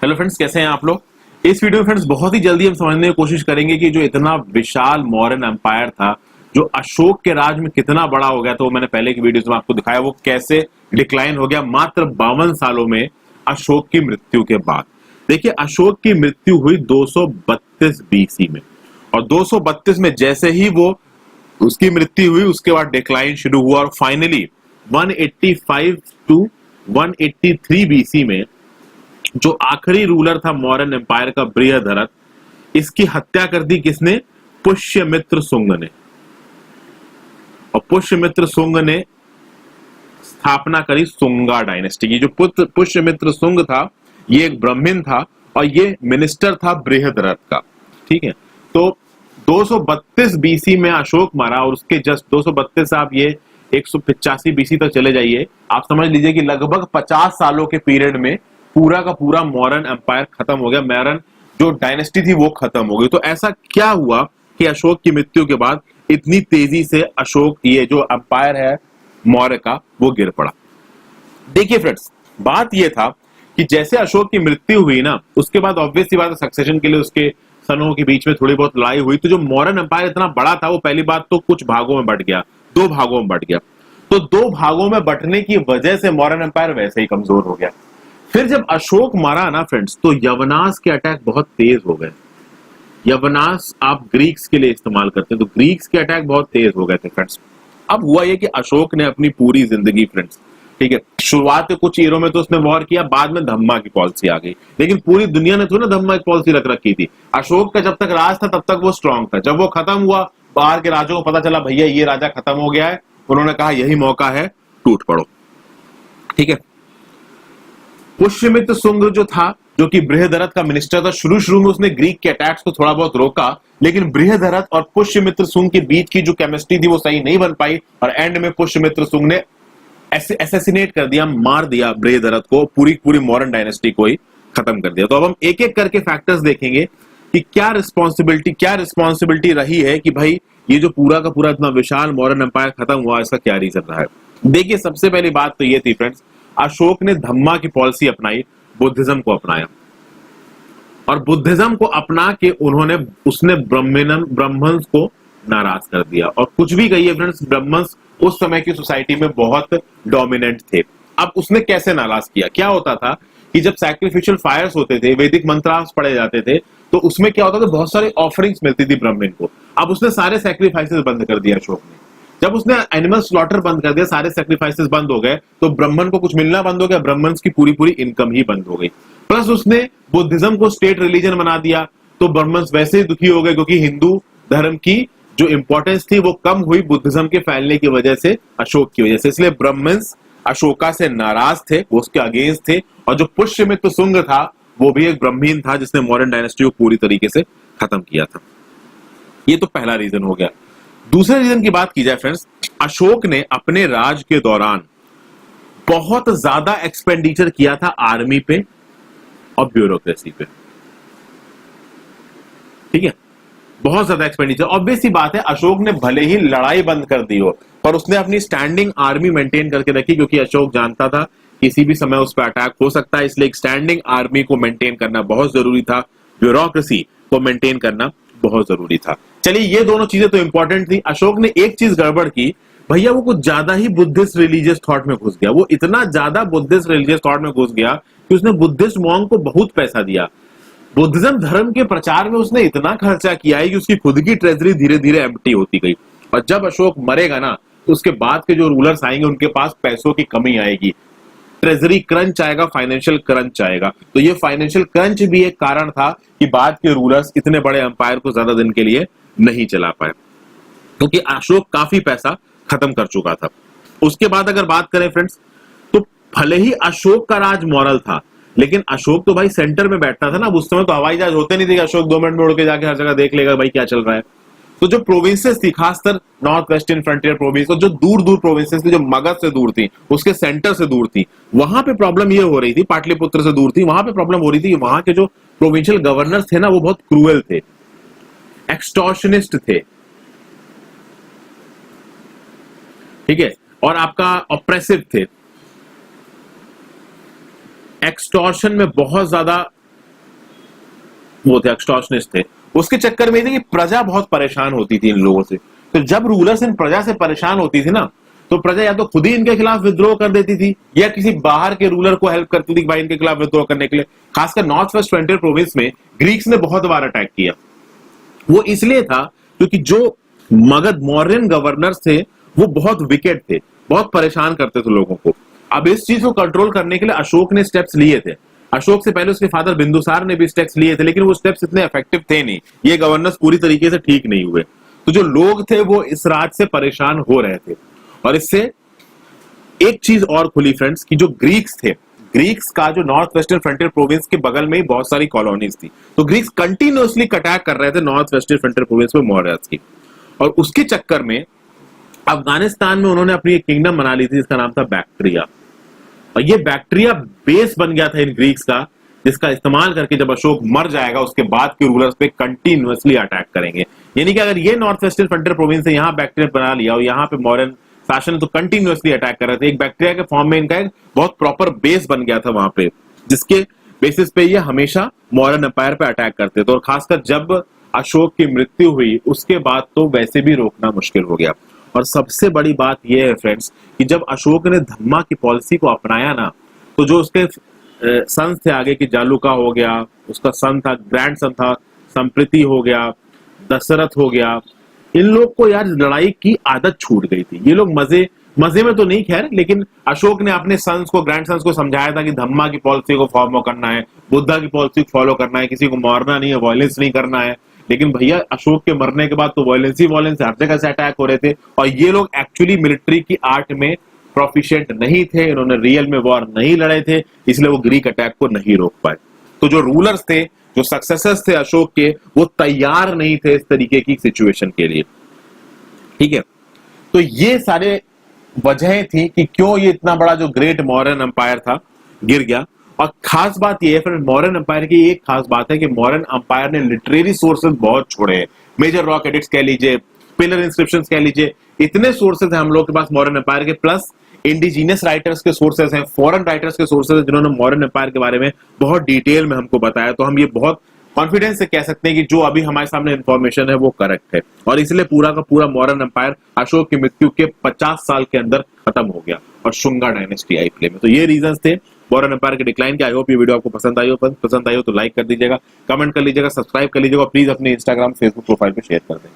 Hello friends, कैसे हैं आप लोग। इस वीडियो में फ्रेंड्स बहुत ही जल्दी हम समझने की कोशिश करेंगे कि जो इतना विशाल मौर्यन एम्पायर था, जो अशोक के राज में कितना बड़ा हो गया था, वो मैंने पहले की वीडियोस में आपको दिखाया, वो कैसे डिक्लाइन हो गया मात्र 52 सालों में अशोक की मृत्यु के बाद। देखिए, अशोक की मृत्यु हुई 232 बीसी में, और 232 में जैसे ही वो उसकी मृत्यु हुई उसके बाद डिक्लाइन शुरू हुआ, और फाइनली 185 टू 183 बीसी में जो आखिरी रूलर था मौर्यन एम्पायर का, बृहदरथ, इसकी हत्या कर दी किसने? पुष्यमित्र शुंग ने। और पुष्यमित्र शुंग ने स्थापना करी शुंगा डायनेस्टी की। जो पुष्यमित्र शुंग था, ये एक ब्राह्मण था और ये मिनिस्टर था बृहदरथ का। ठीक है, तो 232 बीसी में अशोक मरा, और उसके जस्ट 232 आप ये 185 बीसी तक चले जाइए, आप समझ लीजिए कि लगभग 50 सालों के पीरियड में पूरा का पूरा मौर्यन एम्पायर खत्म हो गया। मौर्यन जो डायनेस्टी थी वो खत्म हो गई। तो ऐसा क्या हुआ कि अशोक की मृत्यु के बाद इतनी तेजी से अशोक, ये जो एम्पायर है मौर्य का, वो गिर पड़ा। देखिए फ्रेंड्स, बात ये था कि जैसे अशोक की मृत्यु हुई ना, उसके बाद ऑब्वियस सी बात है, सक्सेशन के लिए उसके सनों के बीच में थोड़ी बहुत लड़ाई हुई। तो जो मौर्यन एम्पायर इतना बड़ा था, वो पहली बात तो कुछ भागों में बंट गया, 2 भागों में बंट गया। तो 2 भागों में बंटने की वजह से मौर्यन एम्पायर वैसे ही कमजोर हो गया। फिर जब अशोक मरा ना फ्रेंड्स, तो यवनास के अटैक बहुत तेज हो गए। यवनास आप ग्रीक्स के लिए इस्तेमाल करते हैं, तो ग्रीक्स के अटैक बहुत तेज हो गए थे फ्रेंड्स। अब हुआ ये कि अशोक ने अपनी पूरी जिंदगी फ्रेंड्स, ठीक है, शुरुआत के कुछ ईयरों में तो उसने वॉर किया, बाद में धम्मा की पॉलिसी आ गई। लेकिन पूरी दुनिया ने तो ना धम्मा की पॉलिसी रख रखी थी। अशोक का जब तक राज था तब तक वो स्ट्रांग था। जब वो खत्म हुआ, बाहर के राजों को पता चला भैया ये राजा खत्म हो गया है, उन्होंने कहा यही मौका है, टूट पड़ो। ठीक है, पुष्यमित्र शुंग जो था, जो कि बृहदरथ का मिनिस्टर था, शुरू में उसने ग्रीक के अटैक्स को थोड़ा बहुत रोका, लेकिन बृहदरथ और पुष्यमित्र शुंग के बीच की जो केमिस्ट्री थी वो सही नहीं बन पाई, और एंड में पुष्यमित्र शुंग ने एसेसिनेट कर दिया, मार दिया बृहदरथ को, पूरी मॉडर्न डायनेस्टी को ही खत्म कर दिया। तो अब हम एक एक करके फैक्टर्स देखेंगे कि क्या रिस्पॉन्सिबिलिटी रही है कि भाई ये जो पूरा का पूरा इतना विशाल मॉडर्न एम्पायर खत्म हुआ, इसका क्या रीजन रहा है। देखिए, सबसे पहली बात तो ये थी फ्रेंड्स, अशोक ने धम्मा की पॉलिसी अपनाई, बुद्धिज्म को अपनाया, और बुद्धिज्म को अपना के उसने ब्राह्मण्स को नाराज कर दिया। और कुछ भी कहिए फ्रेंड्स, ब्राह्मण्स उस समय की सोसाइटी में बहुत डोमिनेंट थे। अब उसने कैसे नाराज किया? क्या होता था कि जब सैक्रिफिशियल फायर्स होते थे, वैदिक मंत्रास पढ़े जाते थे, तो उसमें क्या होता था, बहुत सारी ऑफरिंग्स मिलती थी ब्राह्मण को। अब उसने सारे सैक्रिफाइसेस बंद कर दिया अशोक ने। जब उसने एनिमल स्लॉटर बंद कर दिया, सारे सैक्रिफाइसेस बंद हो गए, तो ब्राह्मण को कुछ मिलना बंद हो गया, ब्राह्मण्स की पूरी इनकम ही बंद हो गई। प्लस उसने बुद्धिज्म को स्टेट रिलीजन बना दिया, तो ब्राह्मण्स वैसे ही दुखी हो गए, क्योंकि हिंदू धर्म की जो इंपॉर्टेंस थी वो कम हुई बुद्धिज्म के फैलने की वजह से, अशोक की वजह से। इसलिए ब्राह्मण्स अशोका से नाराज थे, वो उसके अगेंस्ट थे। और जो पुष्यमित्र शुंग था, वो भी एक ब्राह्मण था जिसने मॉडर्न डायनेस्टी को पूरी तरीके से खत्म किया था। ये तो पहला रीजन हो गया। दूसरे रीजन की बात की जाए फ्रेंड्स, अशोक ने अपने राज के दौरान बहुत ज्यादा एक्सपेंडिचर किया था आर्मी पे और ब्यूरोक्रेसी पे। ठीक है, बहुत ज्यादा एक्सपेंडिचर। ऑब्वियस सी बात है, अशोक ने भले ही लड़ाई बंद कर दी हो, पर उसने अपनी स्टैंडिंग आर्मी मेंटेन करके रखी, क्योंकि अशोक जानता था किसी भी समय उस पर अटैक हो सकता है। इसलिए एक स्टैंडिंग आर्मी को मेंटेन करना बहुत जरूरी था, ब्यूरोक्रेसी को मेंटेन करना बहुत जरूरी था। चलिए, ये दोनों चीजें तो इंपॉर्टेंट थी। अशोक ने एक चीज गड़बड़ की भैया, वो कुछ ज्यादा ही बुद्धिस्ट रिलीजियस थॉट में घुस गया। वो इतना ज्यादा बुद्धिस्ट रिलीजियस थॉट में घुस गया कि उसने बुद्धिस्ट मॉन्क को बहुत पैसा दिया। बुद्धिज्म धर्म के प्रचार में उसने इतना खर्चा किया है कि उसकी खुद की ट्रेजरी धीरे धीरे एम्प्टी होती गई। और जब अशोक मरेगा ना, तो उसके बाद के जो रूलर्स आएंगे उनके पास पैसों की कमी आएगी, ट्रेजरी क्रंच आएगा, फाइनेंशियल क्रंच आएगा। तो ये फाइनेंशियल क्रंच भी एक कारण था कि बाद के रूलर्स इतने बड़े एम्पायर को ज्यादा दिन के लिए नहीं चला पाए, क्योंकि अशोक काफी पैसा खत्म कर चुका था। उसके बाद अगर बात करें फ्रेंड्स, तो भले ही अशोक का राज मॉरल था, लेकिन अशोक तो भाई सेंटर में बैठता था ना। उस समय तो हवाई जहाज होते नहीं थे कि अशोक 2 मिनट में उड़ के जाके हर जगह देख लेगा भाई क्या चल रहा है। तो जो प्रोविंसेस थी, खासकर नॉर्थ वेस्टर्न फ्रंटियर प्रोविंस, और जो दूर प्रोविंसेस थी, जो मगध से दूर थी, उसके सेंटर से दूर थी, वहां पे प्रॉब्लम ये हो रही थी। पाटलिपुत्र से दूर थी, वहां पे प्रॉब्लम हो रही थी कि वहां के जो प्रोविंशियल गवर्नर्स थे ना, वो बहुत क्रूएल थे, एक्सटॉर्शनिस्ट थे। ठीक है, और आपका ऑप्रेसिव थे। एक्सटॉर्शन में बहुत ज्यादा वो थे एक्सटॉर्शनिस्ट थे। उसके चक्कर में थी कि प्रजा बहुत परेशान होती थी इन लोगों से। तो जब रूलर्स इन प्रजा से परेशान होती थी ना, तो प्रजा या तो खुद ही इनके खिलाफ विद्रोह कर देती थी या किसी बाहर के रूलर को हेल्प करती थी कि भाई इनके खिलाफ विद्रोह करने के लिए। खासकर नॉर्थ वेस्ट फ्रंटियर प्रोविंस में ग्रीक्स ने बहुत बार अटैक किया। वो इसलिए था क्योंकि जो मगध मौर्यन गवर्नर्स थे वो बहुत विकेट थे, बहुत परेशान करते थे लोगों को। अब इस चीज को कंट्रोल करने के लिए अशोक ने स्टेप्स लिए थे। अशोक से पहले उसके फादर बिंदुसार ने भी स्टेप्स लिए थे, लेकिन वो स्टेप्स इतने इफेक्टिव थे नहीं, ये गवर्नर्स पूरी तरीके से ठीक नहीं हुए। तो जो लोग थे वो इस राज से परेशान हो रहे थे। और इससे एक चीज और खुली फ्रेंड्स कि जो ग्रीक्स थे, ग्रीक्स का जो नॉर्थ वेस्टर्न फ्रंटियर प्रोविंस के बगल में ही बहुत सारी कॉलोनीज थी, तो ग्रीक्स कंटिन्यूअसली अटैक कर रहे थे नॉर्थ वेस्टर्न फ्रंटियर प्रोविंस में मौर्यस की। और उसके चक्कर में अफगानिस्तान में उन्होंने अपनी एक किंगडम बना ली थी जिसका नाम था बैक्ट्रिया। और ये बैक्ट्रिया बेस बन गया था इन ग्रीक्स का, जिसका इस्तेमाल करके जब अशोक मर जाएगा उसके बाद के रूलर्स पे कंटिन्यूअसली अटैक करेंगे। यानी कि अगर ये नॉर्थ वेस्टर्न फ्रंटियर प्रोविंस से यहाँ बैक्ट्रिया बना लिया और यहाँ पे मॉडर्न शासन तो कंटिन्यूअसली अटैक कर रहे थे, एक बैक्ट्रिया के फॉर्म में इनका एक बहुत प्रॉपर बेस बन गया था वहां पे, जिसके बेसिस पे ये हमेशा मॉडर्न एम्पायर पे अटैक करते थे। और खासकर जब अशोक की मृत्यु हुई उसके बाद तो वैसे भी रोकना मुश्किल हो गया। और सबसे बड़ी बात यह है फ्रेंड्स कि जब अशोक ने धम्मा की पॉलिसी को अपनाया ना, तो जो उसके सन्स थे आगे की, जालुका हो गया, उसका सन था, ग्रैंड सन था संप्रीति हो गया, दशरथ हो गया, इन लोग को यार लड़ाई की आदत छूट गई थी। ये लोग मजे में तो नहीं खैर, लेकिन अशोक ने अपने सन्स को, ग्रैंड सन्स को समझाया था कि धम्मा की पॉलिसी को फॉलो करना है, बुद्धा की पॉलिसी को फॉलो करना है, किसी को मारना नहीं है, वायलेंस नहीं करना है। लेकिन भैया अशोक के मरने के बाद तो वायलेंस ही वायलेंस, हर जगह से अटैक हो रहे थे। और ये लोग एक्चुअली मिलिट्री की आर्ट में प्रोफिशिएंट नहीं थे, इन्होंने रियल में वॉर नहीं लड़े थे, इसलिए वो ग्रीक अटैक को नहीं रोक पाए। तो जो रूलर्स थे, जो सक्सेसर्स थे अशोक के, वो तैयार नहीं थे इस तरीके की सिचुएशन के लिए। ठीक है, तो ये सारे वजह थी कि क्यों ये इतना बड़ा जो ग्रेट मौर्यन एम्पायर था गिर गया। और खास बात यह है फिर मौर्यन एम्पायर की एक खास बात है कि मौर्यन एम्पायर ने लिटरेरी सोर्सेज बहुत छोड़े हैं। मेजर रॉक एडिक्ट्स कह लीजिए, पिलर इंस्क्रिप्शंस कह लीजिए, इतने सोर्सेज हैं हम लोग के पास मौर्यन एम्पायर के, प्लस इंडिजीनियस राइटर्स के सोर्सेज हैं, फॉरेन राइटर्स के सोर्सेज हैं, जिन्होंने मौर्यन एम्पायर के बारे में बहुत डिटेल में हमको बताया। तो हम ये बहुत कॉन्फिडेंस से कह सकते हैं कि जो अभी हमारे सामने इंफॉर्मेशन है वो करेक्ट है। और इसलिए पूरा का पूरा मौर्यन एम्पायर अशोक की मृत्यु के 50 साल के अंदर खत्म हो गया और शुंगा डायनेस्टी आई प्ले में। तो ये रीजंस थे मौर्यन एम्पायर के डिक्लाइन के। आई होप ये वीडियो आपको पसंद आई हो तो लाइक कर दीजिएगा, कमेंट कर लीजिएगा, सब्सक्राइब कर लीजिएगा और प्लीज अपने इंस्टाग्राम फेसबुक प्रोफाइल पे शेयर कर दें।